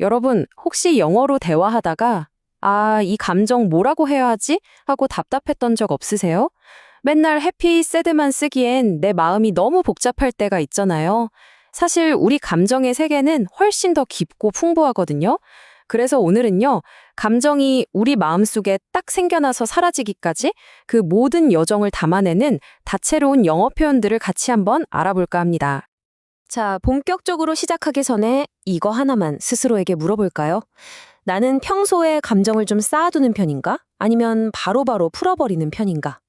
여러분, 혹시 영어로 대화하다가 이 감정 뭐라고 해야 하지? 하고 답답했던 적 없으세요? 맨날 해피, 새드만 쓰기엔 내 마음이 너무 복잡할 때가 있잖아요. 사실 우리 감정의 세계는 훨씬 더 깊고 풍부하거든요. 그래서 오늘은요, 감정이 우리 마음속에 딱 생겨나서 사라지기까지 그 모든 여정을 담아내는 다채로운 영어 표현들을 같이 한번 알아볼까 합니다. 자, 본격적으로 시작하기 전에 이거 하나만 스스로에게 물어볼까요? 나는 평소에 감정을 좀 쌓아두는 편인가? 아니면 바로바로 풀어버리는 편인가?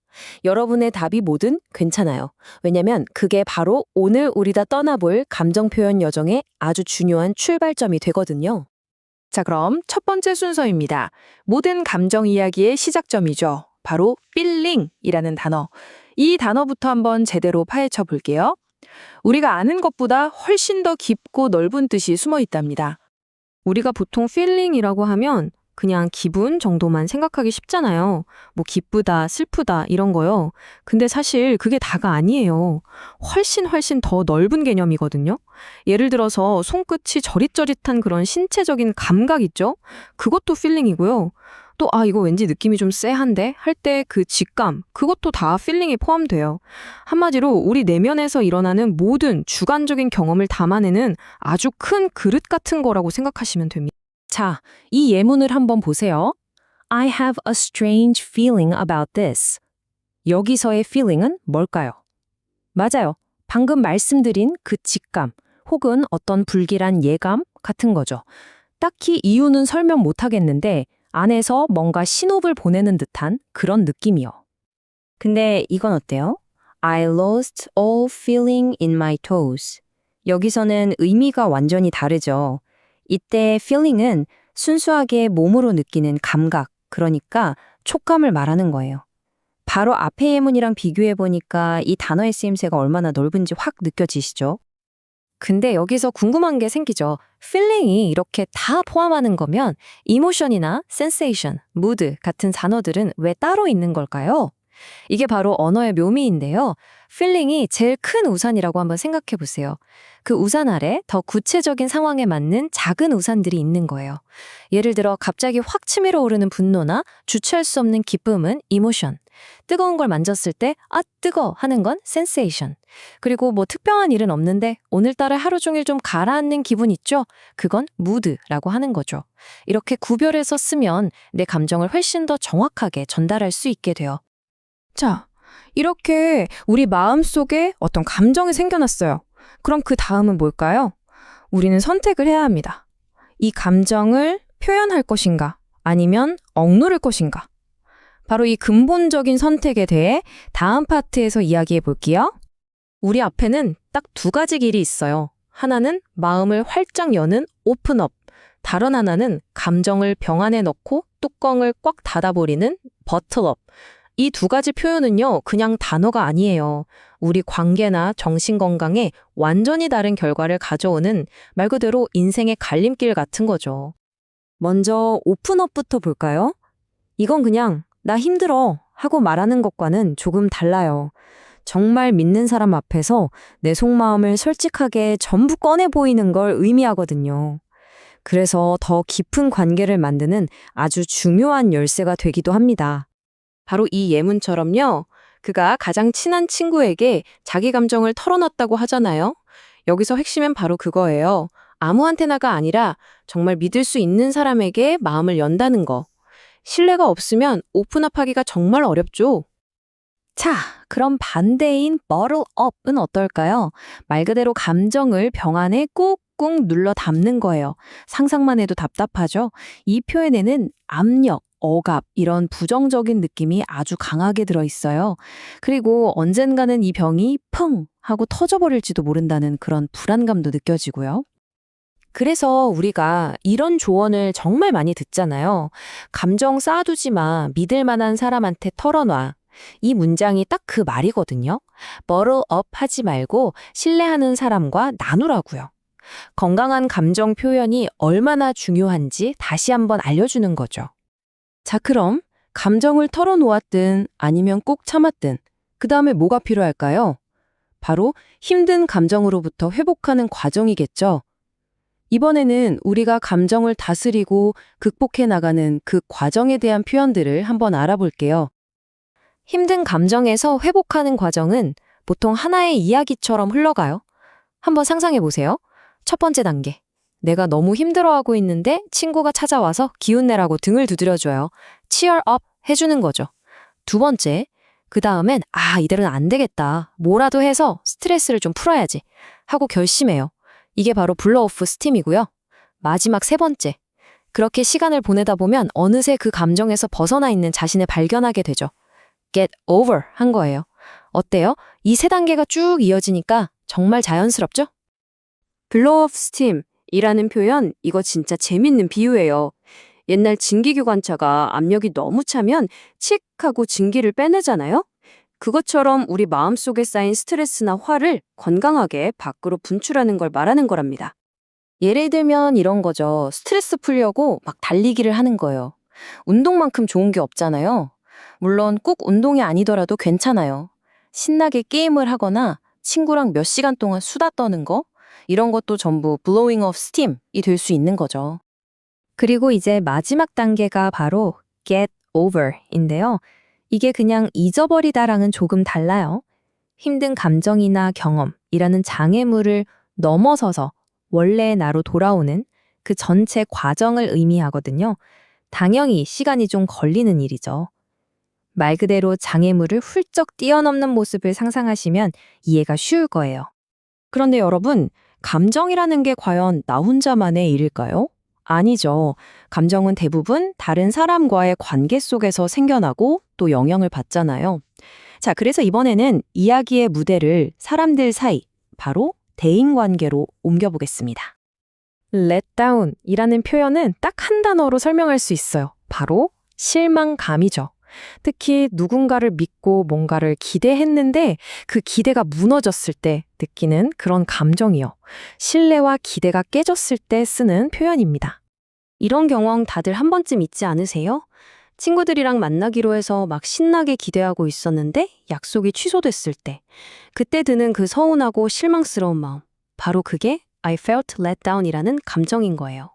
여러분의 답이 뭐든 괜찮아요. 왜냐면 그게 바로 오늘 우리가 떠나볼 감정 표현 여정의 아주 중요한 출발점이 되거든요. 자, 그럼 첫 번째 순서입니다. 모든 감정 이야기의 시작점이죠. 바로 feeling이라는 단어. 이 단어부터 한번 제대로 파헤쳐 볼게요. 우리가 아는 것보다 훨씬 더 깊고 넓은 뜻이 숨어 있답니다. 우리가 보통 feeling이라고 하면 그냥 기분 정도만 생각하기 쉽잖아요. 뭐 기쁘다, 슬프다 이런 거요. 근데 사실 그게 다가 아니에요. 훨씬 더 넓은 개념이거든요. 예를 들어서 손끝이 저릿저릿한 그런 신체적인 감각 있죠? 그것도 feeling이고요. 또 이거 왠지 느낌이 좀 쎄한데 할 때 그 직감, 그것도 다 feeling에 포함돼요. 한마디로 우리 내면에서 일어나는 모든 주관적인 경험을 담아내는 아주 큰 그릇 같은 거라고 생각하시면 됩니다. 자, 이 예문을 한번 보세요. I have a strange feeling about this. 여기서의 feeling은 뭘까요? 맞아요. 방금 말씀드린 그 직감 혹은 어떤 불길한 예감 같은 거죠. 딱히 이유는 설명 못 하겠는데 안에서 뭔가 신호를 보내는 듯한 그런 느낌이요. 근데 이건 어때요? I lost all feeling in my toes. 여기서는 의미가 완전히 다르죠. 이때 feeling은 순수하게 몸으로 느끼는 감각, 그러니까 촉감을 말하는 거예요. 바로 앞의 예문이랑 비교해보니까 이 단어의 쓰임새가 얼마나 넓은지 확 느껴지시죠? 근데 여기서 궁금한 게 생기죠. feeling이 이렇게 다 포함하는 거면 emotion이나 sensation, mood 같은 단어들은 왜 따로 있는 걸까요? 이게 바로 언어의 묘미인데요. feeling이 제일 큰 우산이라고 한번 생각해 보세요. 그 우산 아래 더 구체적인 상황에 맞는 작은 우산들이 있는 거예요. 예를 들어 갑자기 확 치밀어 오르는 분노나 주체할 수 없는 기쁨은 emotion. 뜨거운 걸 만졌을 때 뜨거 하는 건 sensation. 그리고 뭐 특별한 일은 없는데 오늘따라 하루 종일 좀 가라앉는 기분 있죠? 그건 mood라고 하는 거죠. 이렇게 구별해서 쓰면 내 감정을 훨씬 더 정확하게 전달할 수 있게 돼요. 자, 이렇게 우리 마음속에 어떤 감정이 생겨났어요. 그럼 그 다음은 뭘까요? 우리는 선택을 해야 합니다. 이 감정을 표현할 것인가? 아니면 억누를 것인가? 바로 이 근본적인 선택에 대해 다음 파트에서 이야기해 볼게요. 우리 앞에는 딱 두 가지 길이 있어요. 하나는 마음을 활짝 여는 오픈업, 다른 하나는 감정을 병 안에 넣고 뚜껑을 꽉 닫아버리는 버틀업. 이 두 가지 표현은요, 그냥 단어가 아니에요. 우리 관계나 정신건강에 완전히 다른 결과를 가져오는 말 그대로 인생의 갈림길 같은 거죠. 먼저 오픈업부터 볼까요? 이건 그냥 나 힘들어 하고 말하는 것과는 조금 달라요. 정말 믿는 사람 앞에서 내 속마음을 솔직하게 전부 꺼내 보이는 걸 의미하거든요. 그래서 더 깊은 관계를 만드는 아주 중요한 열쇠가 되기도 합니다. 바로 이 예문처럼요. 그가 가장 친한 친구에게 자기 감정을 털어놨다고 하잖아요. 여기서 핵심은 바로 그거예요. 아무한테나가 아니라 정말 믿을 수 있는 사람에게 마음을 연다는 거. 신뢰가 없으면 오픈업하기가 정말 어렵죠. 자, 그럼 반대인 bottle up은 어떨까요? 말 그대로 감정을 병 안에 꾹꾹 눌러 담는 거예요. 상상만 해도 답답하죠? 이 표현에는 압력, 억압 이런 부정적인 느낌이 아주 강하게 들어있어요. 그리고 언젠가는 이 병이 펑 하고 터져버릴지도 모른다는 그런 불안감도 느껴지고요. 그래서 우리가 이런 조언을 정말 많이 듣잖아요. 감정 쌓아두지 마. 믿을 만한 사람한테 털어놔. 이 문장이 딱 그 말이거든요. bottle up 하지 말고 신뢰하는 사람과 나누라고요. 건강한 감정 표현이 얼마나 중요한지 다시 한번 알려주는 거죠. 자, 그럼 감정을 털어놓았든 아니면 꼭 참았든 그 다음에 뭐가 필요할까요? 바로 힘든 감정으로부터 회복하는 과정이겠죠. 이번에는 우리가 감정을 다스리고 극복해 나가는 그 과정에 대한 표현들을 한번 알아볼게요. 힘든 감정에서 회복하는 과정은 보통 하나의 이야기처럼 흘러가요. 한번 상상해 보세요. 첫 번째 단계. 내가 너무 힘들어하고 있는데 친구가 찾아와서 기운 내라고 등을 두드려줘요. cheer up 해주는 거죠. 두 번째. 그 다음엔 이대로는 안 되겠다. 뭐라도 해서 스트레스를 좀 풀어야지 하고 결심해요. 이게 바로 블로오프 스팀이고요. 마지막 세 번째. 그렇게 시간을 보내다 보면 어느새 그 감정에서 벗어나 있는 자신을 발견하게 되죠. get over 한 거예요. 어때요? 이 세 단계가 쭉 이어지니까 정말 자연스럽죠? blow off steam이라는 표현, 이거 진짜 재밌는 비유예요. 옛날 증기기관차가 압력이 너무 차면 칙 하고 증기를 빼내잖아요? 그것처럼 우리 마음속에 쌓인 스트레스나 화를 건강하게 밖으로 분출하는 걸 말하는 거랍니다. 예를 들면 이런 거죠. 스트레스 풀려고 막 달리기를 하는 거예요. 운동만큼 좋은 게 없잖아요. 물론 꼭 운동이 아니더라도 괜찮아요. 신나게 게임을 하거나 친구랑 몇 시간 동안 수다 떠는 거? 이런 것도 전부 blowing off steam이 될 수 있는 거죠. 그리고 이제 마지막 단계가 바로 get over인데요. 이게 그냥 잊어버리다랑은 조금 달라요. 힘든 감정이나 경험이라는 장애물을 넘어서서 원래의 나로 돌아오는 그 전체 과정을 의미하거든요. 당연히 시간이 좀 걸리는 일이죠. 말 그대로 장애물을 훌쩍 뛰어넘는 모습을 상상하시면 이해가 쉬울 거예요. 그런데 여러분, 감정이라는 게 과연 나 혼자만의 일일까요? 아니죠. 감정은 대부분 다른 사람과의 관계 속에서 생겨나고 또 영향을 받잖아요. 자, 그래서 이번에는 이야기의 무대를 사람들 사이, 바로 대인관계로 옮겨보겠습니다. let down이라는 표현은 딱 한 단어로 설명할 수 있어요. 바로 실망감이죠. 특히 누군가를 믿고 뭔가를 기대했는데 그 기대가 무너졌을 때 느끼는 그런 감정이요. 신뢰와 기대가 깨졌을 때 쓰는 표현입니다. 이런 경험 다들 한 번쯤 있지 않으세요? 친구들이랑 만나기로 해서 막 신나게 기대하고 있었는데 약속이 취소됐을 때 그때 드는 그 서운하고 실망스러운 마음. 바로 그게 I felt let down이라는 감정인 거예요.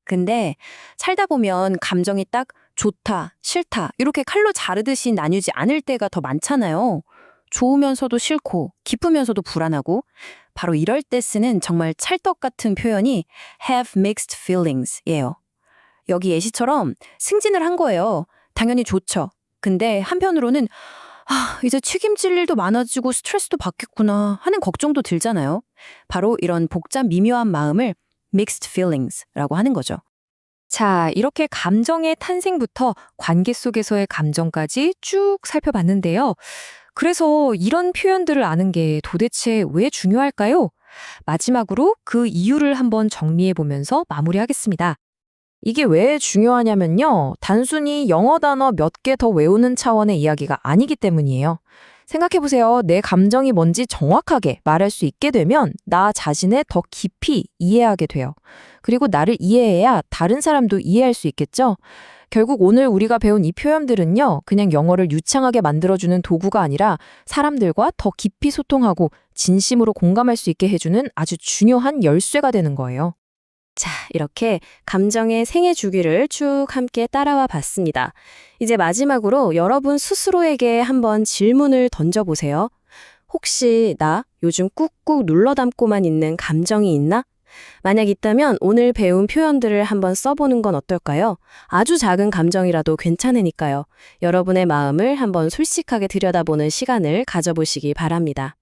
근데 살다 보면 감정이 딱 좋다, 싫다 이렇게 칼로 자르듯이 나뉘지 않을 때가 더 많잖아요. 좋으면서도 싫고 기쁘면서도 불안하고 바로 이럴 때 쓰는 정말 찰떡 같은 표현이 have mixed feelings예요. 여기 예시처럼 승진을 한 거예요. 당연히 좋죠. 근데 한편으로는 이제 책임질 일도 많아지고 스트레스도 받겠구나 하는 걱정도 들잖아요. 바로 이런 복잡 미묘한 마음을 mixed feelings라고 하는 거죠. 자, 이렇게 감정의 탄생부터 관계 속에서의 감정까지 쭉 살펴봤는데요. 그래서 이런 표현들을 아는 게 도대체 왜 중요할까요? 마지막으로 그 이유를 한번 정리해 보면서 마무리하겠습니다. 이게 왜 중요하냐면요. 단순히 영어 단어 몇 개 더 외우는 차원의 이야기가 아니기 때문이에요. 생각해보세요. 내 감정이 뭔지 정확하게 말할 수 있게 되면 나 자신을 더 깊이 이해하게 돼요. 그리고 나를 이해해야 다른 사람도 이해할 수 있겠죠? 결국 오늘 우리가 배운 이 표현들은요, 그냥 영어를 유창하게 만들어주는 도구가 아니라 사람들과 더 깊이 소통하고 진심으로 공감할 수 있게 해주는 아주 중요한 열쇠가 되는 거예요. 자, 이렇게 감정의 생애 주기를 쭉 함께 따라와 봤습니다. 이제 마지막으로 여러분 스스로에게 한번 질문을 던져보세요. 혹시 나 요즘 꾹꾹 눌러 담고만 있는 감정이 있나? 만약 있다면 오늘 배운 표현들을 한번 써보는 건 어떨까요? 아주 작은 감정이라도 괜찮으니까요. 여러분의 마음을 한번 솔직하게 들여다보는 시간을 가져보시기 바랍니다.